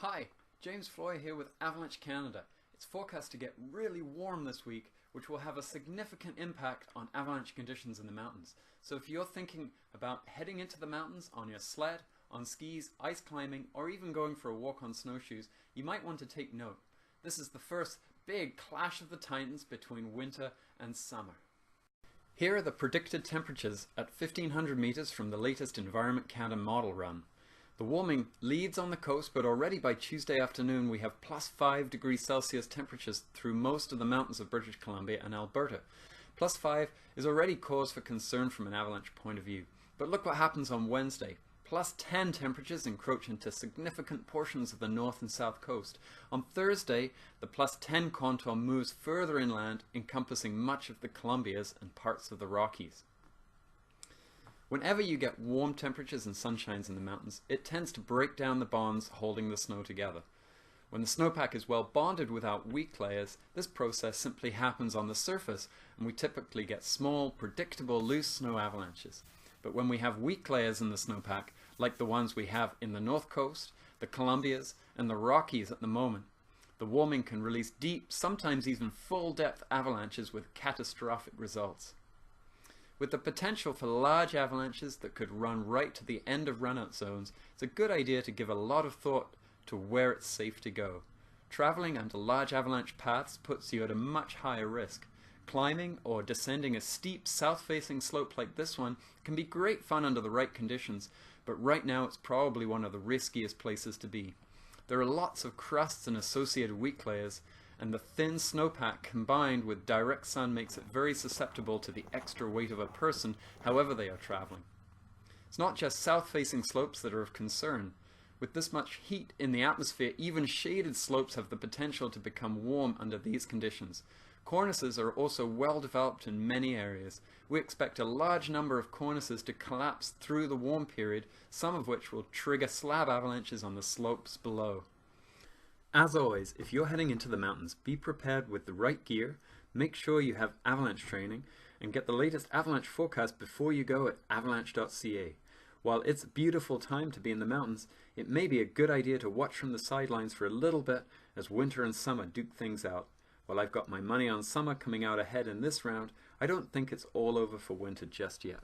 Hi, James Floy here with Avalanche Canada. It's forecast to get really warm this week, which will have a significant impact on avalanche conditions in the mountains. So if you're thinking about heading into the mountains on your sled, on skis, ice climbing, or even going for a walk on snowshoes, you might want to take note. This is the first big clash of the titans between winter and summer. Here are the predicted temperatures at 1500 meters from the latest Environment Canada model run. The warming leads on the coast, but already by Tuesday afternoon we have plus 5 degrees Celsius temperatures through most of the mountains of British Columbia and Alberta. Plus 5 is already cause for concern from an avalanche point of view. But look what happens on Wednesday. Plus 10 temperatures encroach into significant portions of the north and south coast. On Thursday, the plus 10 contour moves further inland, encompassing much of the Columbias and parts of the Rockies. Whenever you get warm temperatures and sunshines in the mountains, it tends to break down the bonds holding the snow together. When the snowpack is well bonded without weak layers, this process simply happens on the surface, and we typically get small, predictable, loose snow avalanches. But when we have weak layers in the snowpack, like the ones we have in the North Coast, the Columbias, and the Rockies at the moment, the warming can release deep, sometimes even full-depth avalanches with catastrophic results. With the potential for large avalanches that could run right to the end of runout zones, it's a good idea to give a lot of thought to where it's safe to go. Traveling under large avalanche paths puts you at a much higher risk. Climbing or descending a steep south-facing slope like this one can be great fun under the right conditions, but right now it's probably one of the riskiest places to be. There are lots of crusts and associated weak layers, and the thin snowpack combined with direct sun makes it very susceptible to the extra weight of a person, however they are traveling. It's not just south-facing slopes that are of concern. With this much heat in the atmosphere, even shaded slopes have the potential to become warm under these conditions. Cornices are also well developed in many areas. We expect a large number of cornices to collapse through the warm period, some of which will trigger slab avalanches on the slopes below. As always, if you're heading into the mountains, be prepared with the right gear, make sure you have avalanche training, and get the latest avalanche forecast before you go at avalanche.ca. While it's a beautiful time to be in the mountains, it may be a good idea to watch from the sidelines for a little bit as winter and summer duke things out. While I've got my money on summer coming out ahead in this round, I don't think it's all over for winter just yet.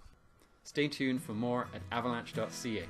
Stay tuned for more at avalanche.ca.